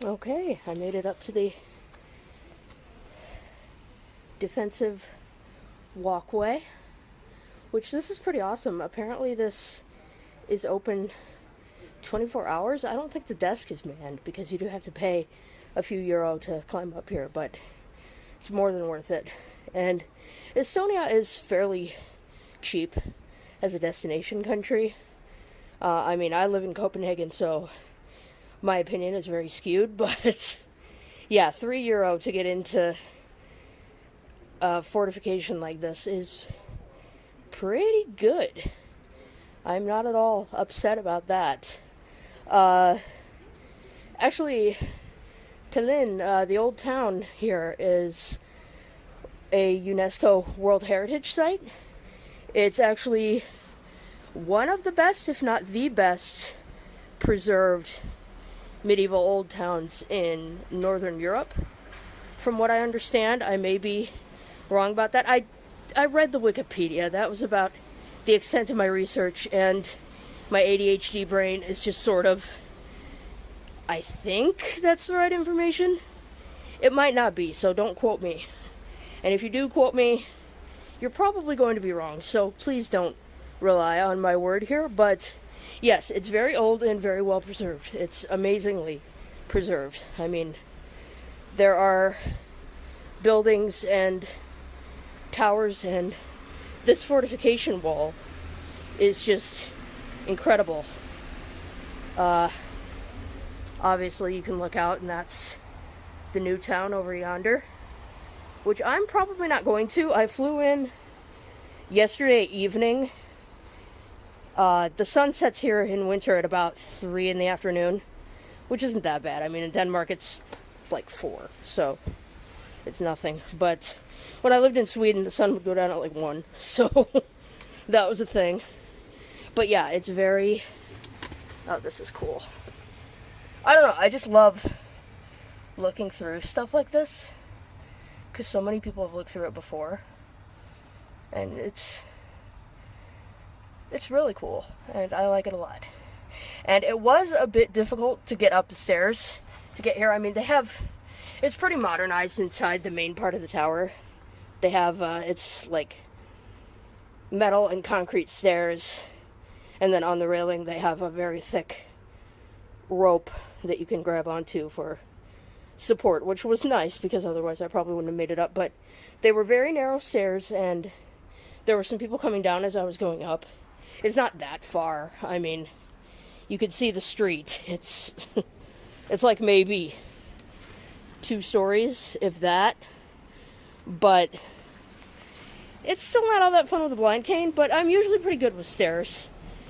Okay, I made it up to the defensive walkway, which this is pretty awesome. Apparently this is open 24 hours. I don't think the desk is manned because you do have to pay a few euro to climb up here, but it's more than worth it. And Estonia is fairly cheap as a destination country. I mean, I live in Copenhagen, so my opinion is very skewed, but yeah, €3 to get into a fortification like this is pretty good. I'm not at all upset about that. Uh, Actually, Tallinn, the old town here, is a UNESCO World Heritage Site. It's actually one of the best, if not the best, preserved medieval old towns in Northern Europe. From what I understand, I may be wrong about that. I read the Wikipedia. That was about the extent of my research, and my ADHD brain is just sort of, I think that's the right information. It might not be, so don't quote me. And if you do quote me, you're probably going to be wrong, so please don't rely on my word here. But yes, it's very old and very well preserved. It's amazingly preserved. I mean, there are buildings and towers, and this fortification wall is just incredible. Obviously, you can look out, and that's the new town over yonder, which I'm probably not going to. I flew in yesterday evening. The sun sets here in winter at about 3 in the afternoon, which isn't that bad. I mean, in Denmark, it's like 4, so it's nothing. But when I lived in Sweden, the sun would go down at like 1, so that was a thing. But yeah, it's very... Oh, this is cool. I don't know, I just love looking through stuff like this, because so many people have looked through it before, and it's really cool, and I like it a lot. And it was a bit difficult to get up the stairs to get here. I mean, it's pretty modernized inside the main part of the tower. They have, it's like metal and concrete stairs, and then on the railing they have a very thick rope that you can grab onto for support, which was nice because otherwise I probably wouldn't have made it up. But they were very narrow stairs, and there were some people coming down as I was going up. It's not that far. I mean, you could see the street. It's it's like maybe 2 stories, if that. But it's still not all that fun with a blind cane, but I'm usually pretty good with stairs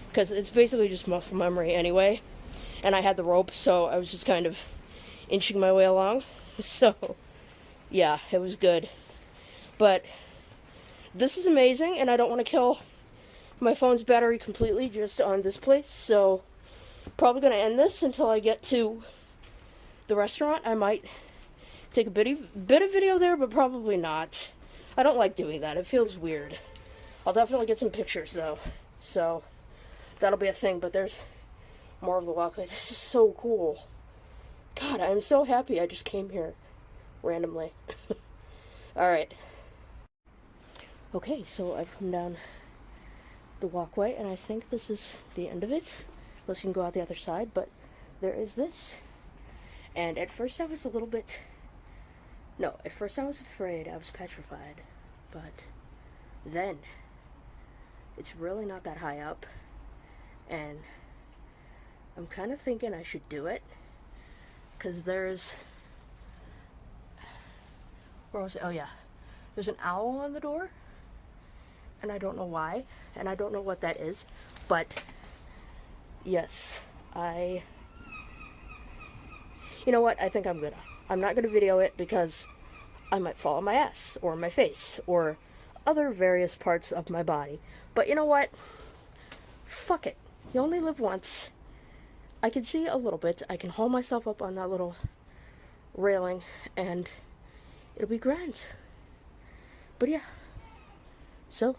because it's basically just muscle memory anyway. And I had the rope, so I was just kind of inching my way along. So, yeah, it was good. But this is amazing, and I don't want to kill my phone's battery completely just on this place. So, probably going to end this until I get to the restaurant. I might take a bit of video there, but probably not. I don't like doing that. It feels weird. I'll definitely get some pictures, though. So, that'll be a thing, but there's more of the walkway. This is so cool. God, I'm so happy I just came here randomly. Alright. Okay, so I've come down the walkway, and I think this is the end of it. Unless you can go out the other side, but there is this. And at first I was a little bit... No, at first I was afraid. I was petrified. But then, it's really not that high up. And I'm kind of thinking I should do it, because there's... Where was it? Oh yeah. There's an owl on the door, and I don't know why, and I don't know what that is, but yes, you know what? I think I'm not gonna video it because I might fall on my ass, or my face, or other various parts of my body. But you know what? Fuck it. You only live once. I can see a little bit. I can haul myself up on that little railing, and it'll be grand. But yeah. So,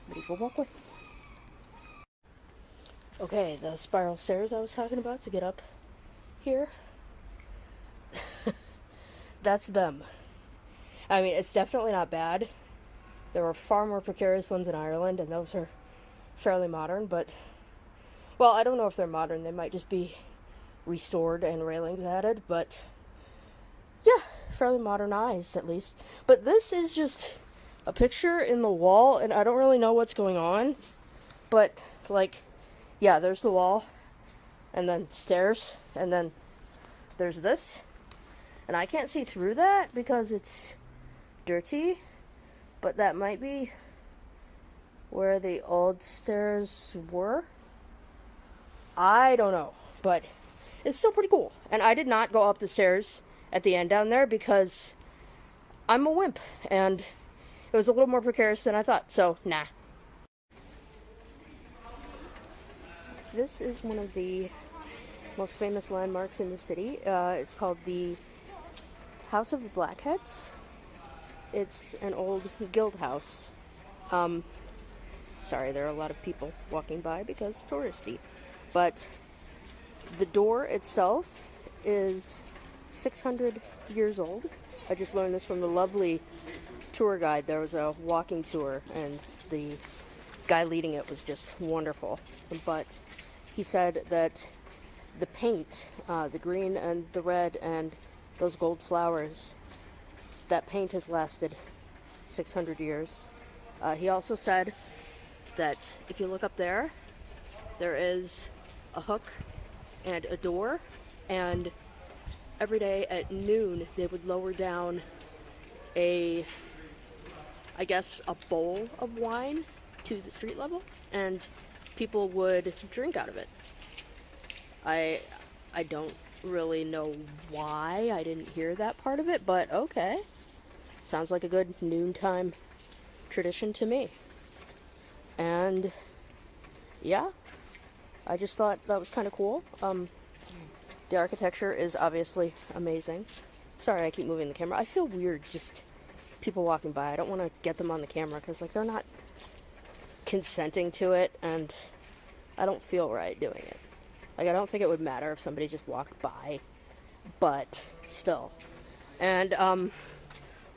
medieval walkway. Okay, the spiral stairs I was talking about to get up here, that's them. I mean, it's definitely not bad. There were far more precarious ones in Ireland, and those are fairly modern, but, well, I don't know if they're modern. They might just be restored and railings added, but yeah, fairly modernized at least. But this is just a picture in the wall, and I don't really know what's going on, but, like, yeah, there's the wall, and then stairs, and then there's this, and I can't see through that because it's dirty, but that might be where the old stairs were. I don't know, but it's still pretty cool. And I did not go up the stairs at the end down there because I'm a wimp, and it was a little more precarious than I thought, so nah. This is one of the most famous landmarks in the city. It's called the House of the Blackheads. It's an old guild house. Sorry, there are a lot of people walking by because touristy. But the door itself is 600 years old. I just learned this from the lovely tour guide. There was a walking tour, and the guy leading it was just wonderful. But he said that the paint, the green and the red and those gold flowers, that paint has lasted 600 years. He also said that if you look up there, there is a hook and a door, and every day at noon they would lower down a bowl of wine to the street level, and people would drink out of it. I don't really know why I didn't hear that part of it, but okay. Sounds like a good noontime tradition to me. And yeah, I just thought that was kind of cool. The architecture is obviously amazing. Sorry, I keep moving the camera. I feel weird just people walking by. I don't want to get them on the camera because, like, they're not consenting to it, and I don't feel right doing it. Like, I don't think it would matter if somebody just walked by, but still. And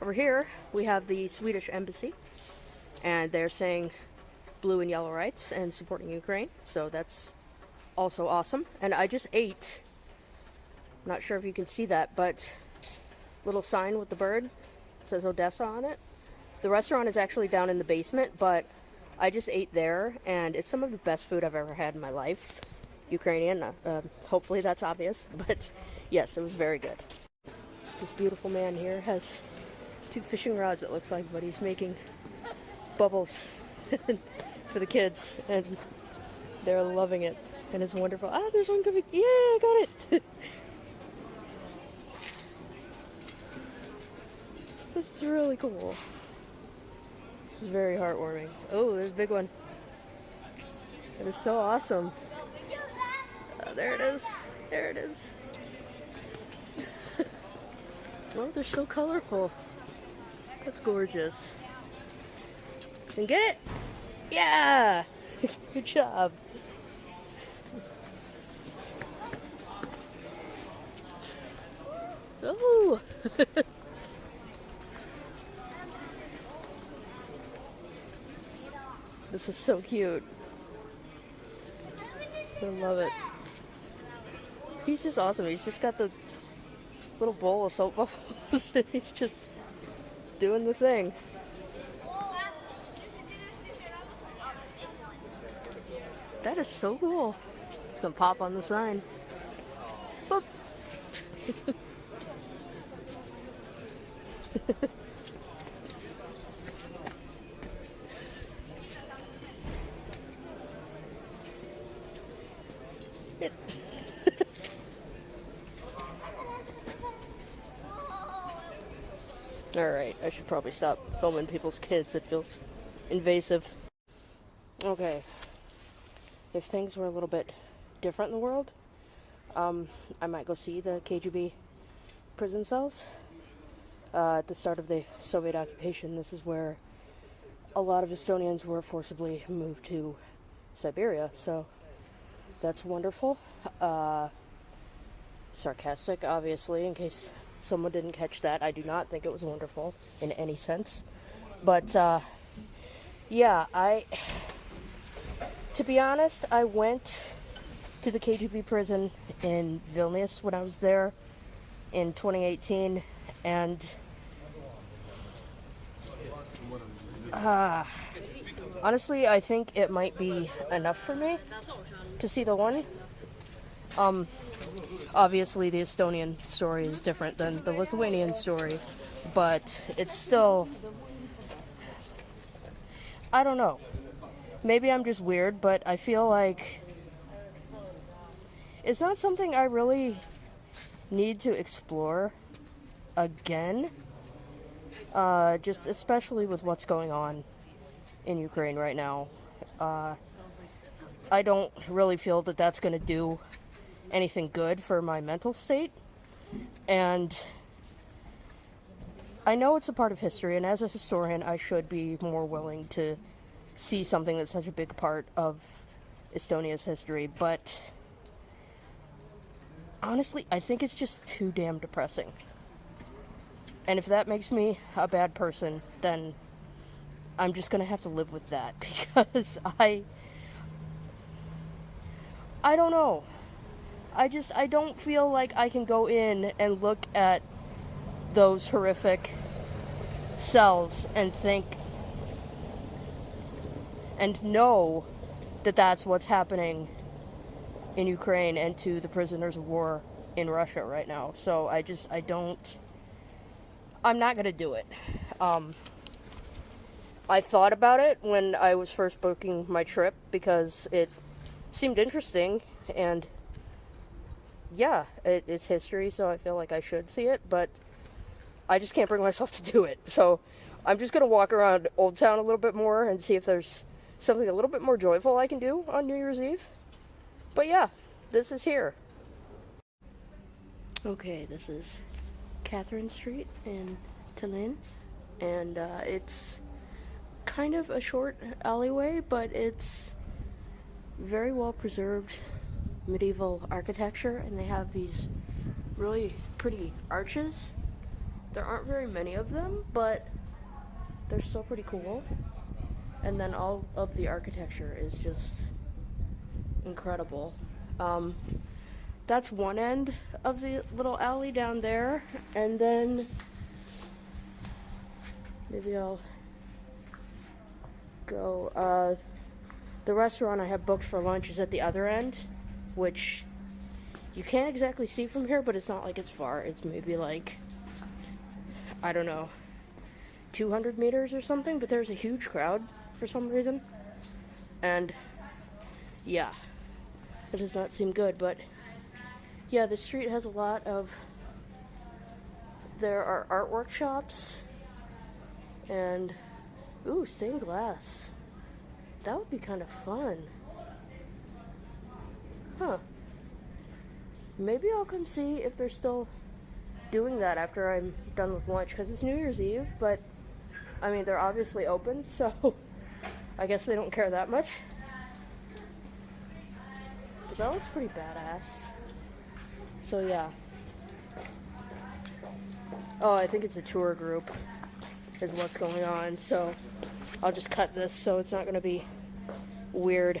over here we have the Swedish embassy, and they're saying blue and yellow rights and supporting Ukraine, so that's also awesome. And I just ate, I'm not sure if you can see that, but little sign with the bird says Odessa on it. The restaurant is actually down in the basement, but I just ate there, and it's some of the best food I've ever had in my life. Ukrainian, hopefully that's obvious, but yes, it was very good. This beautiful man here has 2 fishing rods, it looks like, but he's making bubbles for the kids, and they're loving it, and it's wonderful. Ah, there's one coming. Yeah, I got it. This is really cool. It's very heartwarming. Oh, there's a big one. It is so awesome. There it is. There it is. Well, they're so colorful. That's gorgeous. And get it? Yeah! Good job. Oh! This is so cute. I love it. He's just awesome. He's just got the little bowl of soap bubbles and he's just doing the thing. That is so cool. It's gonna pop on the sign. Boop. Alright, I should probably stop filming people's kids. It feels invasive. Okay. If things were a little bit different in the world, I might go see the KGB prison cells. At the start of the Soviet occupation, this is where a lot of Estonians were forcibly moved to Siberia, so that's wonderful. sarcastic, obviously, in case someone didn't catch that. I do not think it was wonderful in any sense. But, yeah, to be honest, I went to the KGB prison in Vilnius when I was there in 2018, and honestly, I think it might be enough for me to see the one. Obviously, the Estonian story is different than the Lithuanian story, but it's still, I don't know. Maybe I'm just weird, but I feel like it's not something I really need to explore again. Just especially with what's going on in Ukraine right now. I don't really feel that that's going to do anything good for my mental state. And I know it's a part of history, and as a historian, I should be more willing to see something that's such a big part of Estonia's history, but honestly, I think it's just too damn depressing. And if that makes me a bad person, then I'm just gonna have to live with that, because I don't know. I don't feel like I can go in and look at those horrific cells and think and know that that's what's happening in Ukraine and to the prisoners of war in Russia right now. So I'm not gonna do it. I thought about it when I was first booking my trip because it seemed interesting, and yeah, it's history, so I feel like I should see it, but I just can't bring myself to do it. So I'm just gonna walk around Old Town a little bit more and see if there's something a little bit more joyful I can do on New Year's Eve. But yeah, this is here. Okay, this is Catherine Street in Tallinn, and it's kind of a short alleyway, but it's very well preserved medieval architecture, and they have these really pretty arches. There aren't very many of them, but they're still pretty cool. And then all of the architecture is just incredible. That's one end of the little alley down there, and then maybe I'll go. The restaurant I have booked for lunch is at the other end, which you can't exactly see from here, but it's not like it's far. It's maybe like, I don't know, 200 meters or something, but there's a huge crowd for some reason. And yeah, it does not seem good, but yeah, the street has a lot of, there are art workshops and, ooh, stained glass. That would be kind of fun. Huh. Maybe I'll come see if they're still doing that after I'm done with lunch, because it's New Year's Eve, but I mean, they're obviously open, so I guess they don't care that much. But that looks pretty badass. So yeah. Oh, I think it's a tour group is what's going on, so I'll just cut this so it's not going to be weird.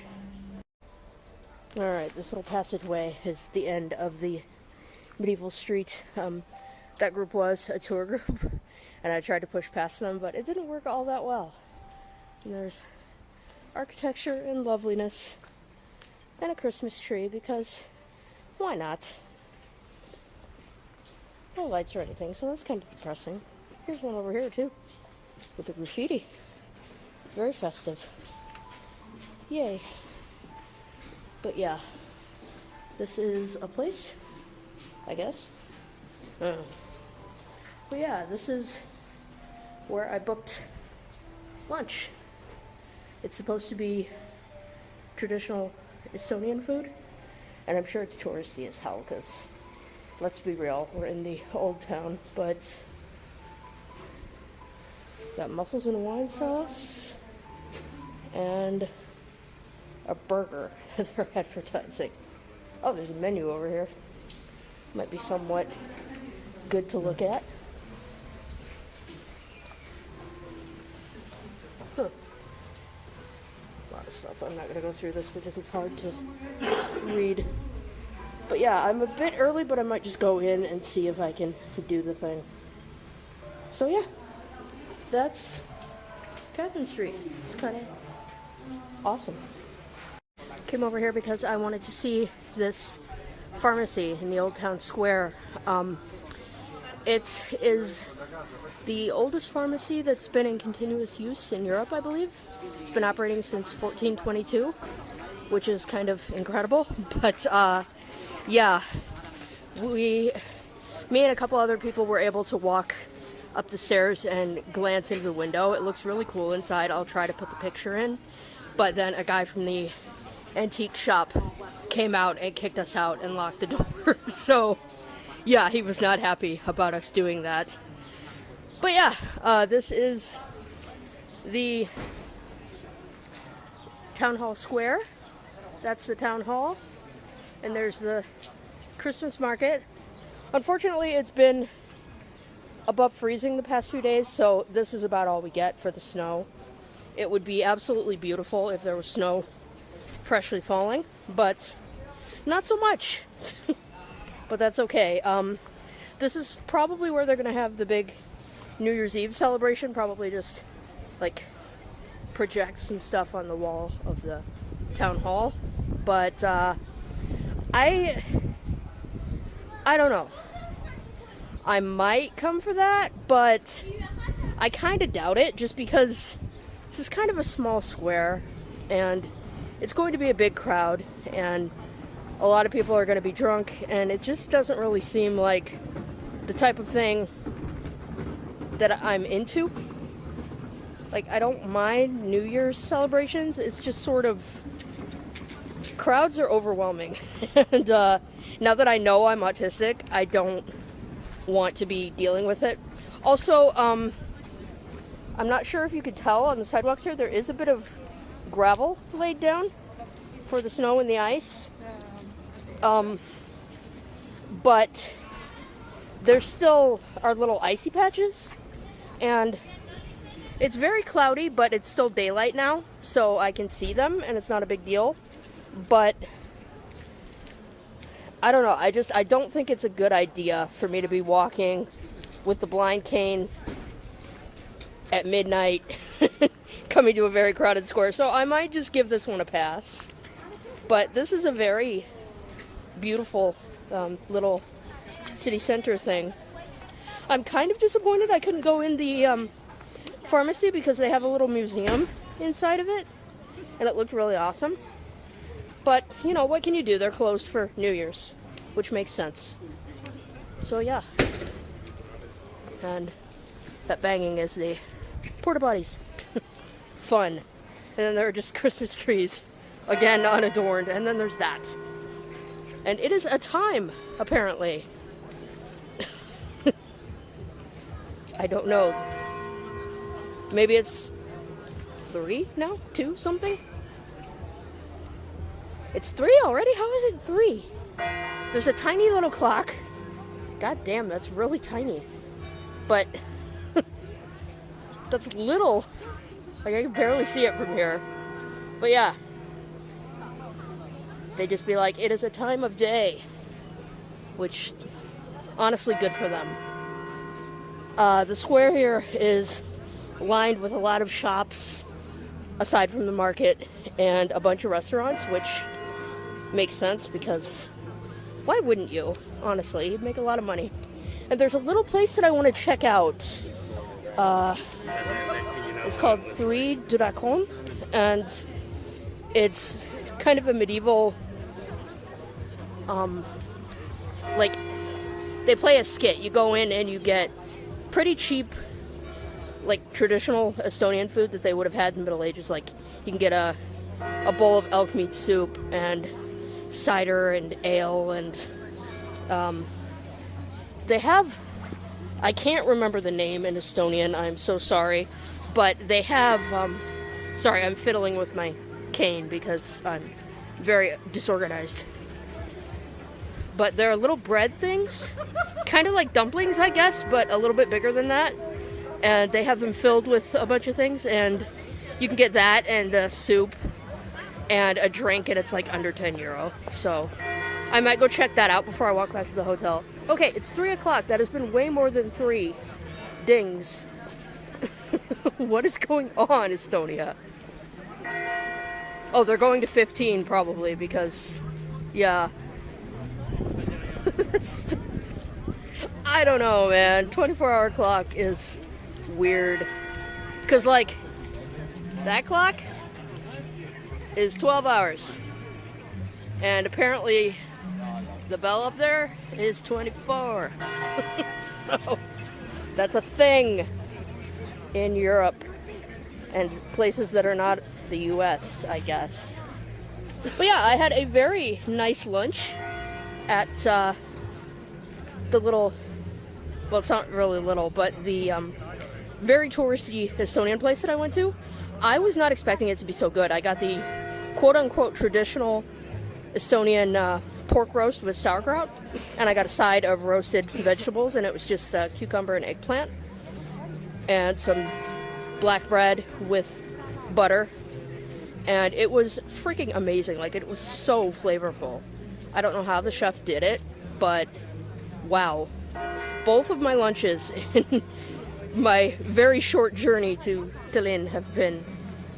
Alright, this little passageway is the end of the medieval street. That group was a tour group, and I tried to push past them, but it didn't work all that well. And there's architecture and loveliness, and a Christmas tree, because why not? No lights or anything, so that's kind of depressing. Here's one over here, too, with the graffiti. Very festive. Yay. But yeah, this is a place, I guess. But yeah, this is where I booked lunch. It's supposed to be traditional Estonian food, and I'm sure it's touristy as hell, because let's be real, we're in the old town, but got mussels and wine sauce and a burger they're advertising. Oh, there's a menu over here. Might be somewhat good to look at. Huh. A lot of stuff. I'm not going to go through this because it's hard to read. But yeah, I'm a bit early, but I might just go in and see if I can do the thing. So yeah, that's Catherine Street. It's kind of awesome. Came over here because I wanted to see this pharmacy in the Old Town Square. It is the oldest pharmacy that's been in continuous use in Europe, I believe. It's been operating since 1422, which is kind of incredible. But yeah, me and a couple other people were able to walk up the stairs and glance into the window. It looks really cool inside. I'll try to put the picture in. But then a guy from the antique shop came out and kicked us out and locked the door. So yeah, he was not happy about us doing that. But yeah, this is the Town Hall Square. That's the town hall. And there's the Christmas market. Unfortunately, it's been above freezing the past few days, so this is about all we get for the snow. It would be absolutely beautiful if there was snow freshly falling, but not so much. But that's okay. This is probably where they're going to have the big New Year's Eve celebration. Probably just like project some stuff on the wall of the town hall. But I don't know. I might come for that, but I kind of doubt it, just because this is kind of a small square and it's going to be a big crowd and a lot of people are going to be drunk, and it just doesn't really seem like the type of thing that I'm into. Like, I don't mind New Year's celebrations. It's just sort of, crowds are overwhelming. And now that I know I'm autistic, I don't want to be dealing with it. Also, I'm not sure if you could tell on the sidewalks here, there is a bit of gravel laid down for the snow and the ice. But there still are little icy patches, and it's very cloudy, but it's still daylight now, so I can see them, and it's not a big deal. But I don't know, I don't think it's a good idea for me to be walking with the blind cane at midnight coming to a very crowded square, so I might just give this one a pass. But this is a very beautiful little city center thing. I'm kind of disappointed I couldn't go in the pharmacy because they have a little museum inside of it, and it looked really awesome. But, you know, what can you do? They're closed for New Year's, which makes sense. So, yeah. And that banging is the porta potties. Fun. And then there are just Christmas trees, again unadorned, and then there's that. And it is a time, apparently. I don't know. Maybe it's 3 now? 2 something? It's 3 already? How is it 3? There's a tiny little clock. God damn, that's really tiny. But that's little. Like, I can barely see it from here. But yeah. They just be like, it is a time of day. Which, honestly, good for them. The square here is lined with a lot of shops, aside from the market, and a bunch of restaurants, which makes sense because why wouldn't you? Honestly, you'd make a lot of money. And there's a little place that I want to check out. It's called Three Dracon, and it's kind of a medieval, like, they play a skit. You go in and you get pretty cheap, like, traditional Estonian food that they would have had in the Middle Ages. Like, you can get a bowl of elk meat soup and cider and ale, and they have, I can't remember the name in Estonian, I'm so sorry, but they have, sorry, I'm fiddling with my cane because I'm very disorganized. but they're little bread things, kind of like dumplings, I guess, but a little bit bigger than that. And they have them filled with a bunch of things, and you can get that and a soup and a drink, and it's like under 10 euro. So I might go check that out before I walk back to the hotel. Okay, it's 3 o'clock. That has been way more than 3 dings. What is going on, Estonia? Oh, they're going to 15 probably because, yeah. I don't know, man. 24-hour clock is weird. Because, like, that clock is 12 hours. And apparently, the bell up there is 24. So, that's a thing in Europe and places that are not the US, I guess. But yeah, I had a very nice lunch at the little, well, it's not really little, but the very touristy Estonian place that I went to. I was not expecting it to be so good. I got the quote-unquote traditional Estonian pork roast with sauerkraut, and I got a side of roasted vegetables, and it was just cucumber and eggplant, and some black bread with butter, and it was freaking amazing. Like, it was so flavorful. I don't know how the chef did it, but wow. Both of my lunches in my very short journey to Tallinn have been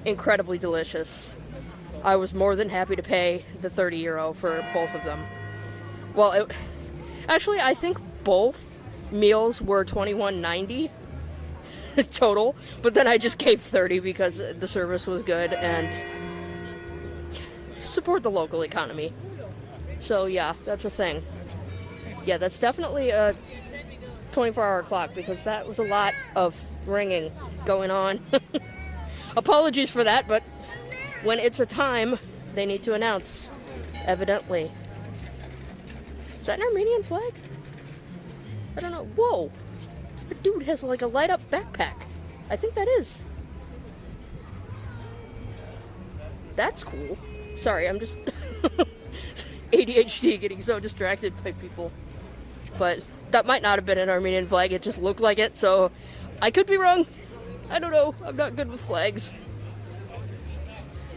incredibly delicious. I was more than happy to pay the 30 euro for both of them. Well, actually, I think both meals were 21.90 total, but then I just gave 30 because the service was good and support the local economy. So yeah, that's a thing. Yeah, that's definitely a 24-hour clock because that was a lot of ringing going on. Apologies for that, but when it's a time, they need to announce, evidently. Is that an Armenian flag? I don't know. Whoa! The dude has like a light-up backpack. I think that is. That's cool. Sorry, I'm just ADHD getting so distracted by people. But that might not have been an Armenian flag, it just looked like it, so I could be wrong. I don't know. I'm not good with flags.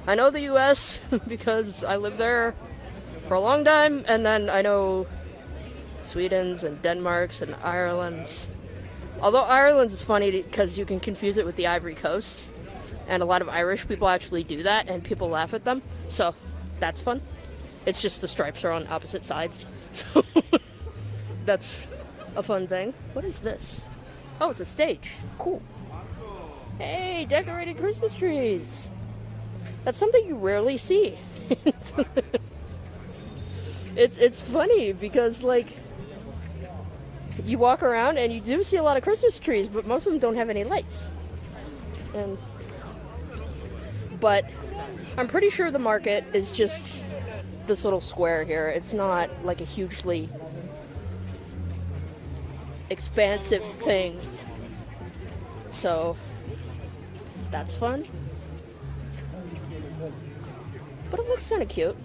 I know the US because I lived there for a long time, and then I know Sweden's and Denmark's and Ireland's. Although Ireland's is funny because you can confuse it with the Ivory Coast, and a lot of Irish people actually do that, and people laugh at them, so that's fun. It's just the stripes are on opposite sides, so that's a fun thing. What is this? Oh, it's a stage. Cool. Hey, decorated Christmas trees. That's something you rarely see. It's funny because, like, you walk around and you do see a lot of Christmas trees, but most of them don't have any lights. But I'm pretty sure the market is just this little square here. It's not like a hugely expansive thing. So that's fun. But it looks kind of cute.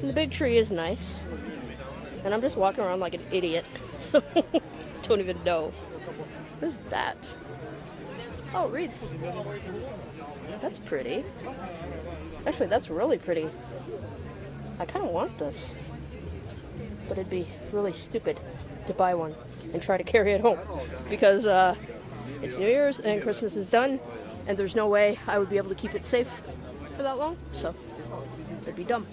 And the big tree is nice. And I'm just walking around like an idiot. So don't even know. What is that? Oh, wreaths. That's pretty. Actually, that's really pretty. I kind of want this. But it'd be really stupid to buy one and try to carry it home. Because it's New Year's and Christmas is done. And there's no way I would be able to keep it safe for that long. So that'd be dumb.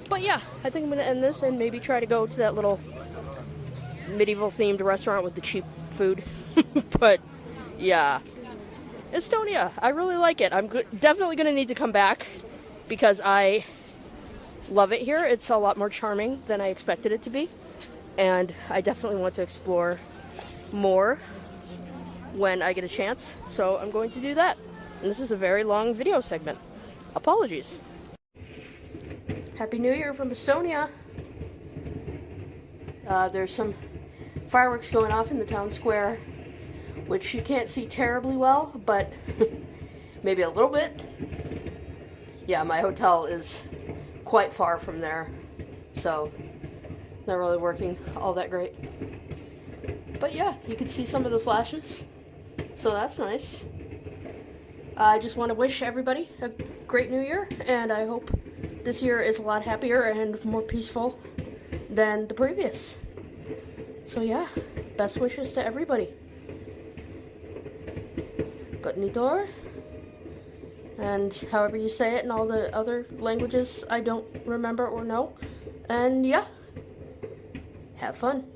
But yeah, I think I'm going to end this and maybe try to go to that little medieval themed restaurant with the cheap food. But yeah, Estonia, I really like it. I'm definitely going to need to come back because I love it here. It's a lot more charming than I expected it to be. And I definitely want to explore more when I get a chance. So I'm going to do that. And this is a very long video segment. Apologies. Happy New Year from Estonia. There's some fireworks going off in the town square, which you can't see terribly well, but maybe a little bit. Yeah, my hotel is quite far from there, so Not really working all that great. But yeah, you can see some of the flashes. So that's nice. I just want to wish everybody a great new year, and I hope this year is a lot happier and more peaceful than the previous. So yeah, best wishes to everybody. Good Nitor. And however you say it in all the other languages I don't remember or know. And yeah, have fun.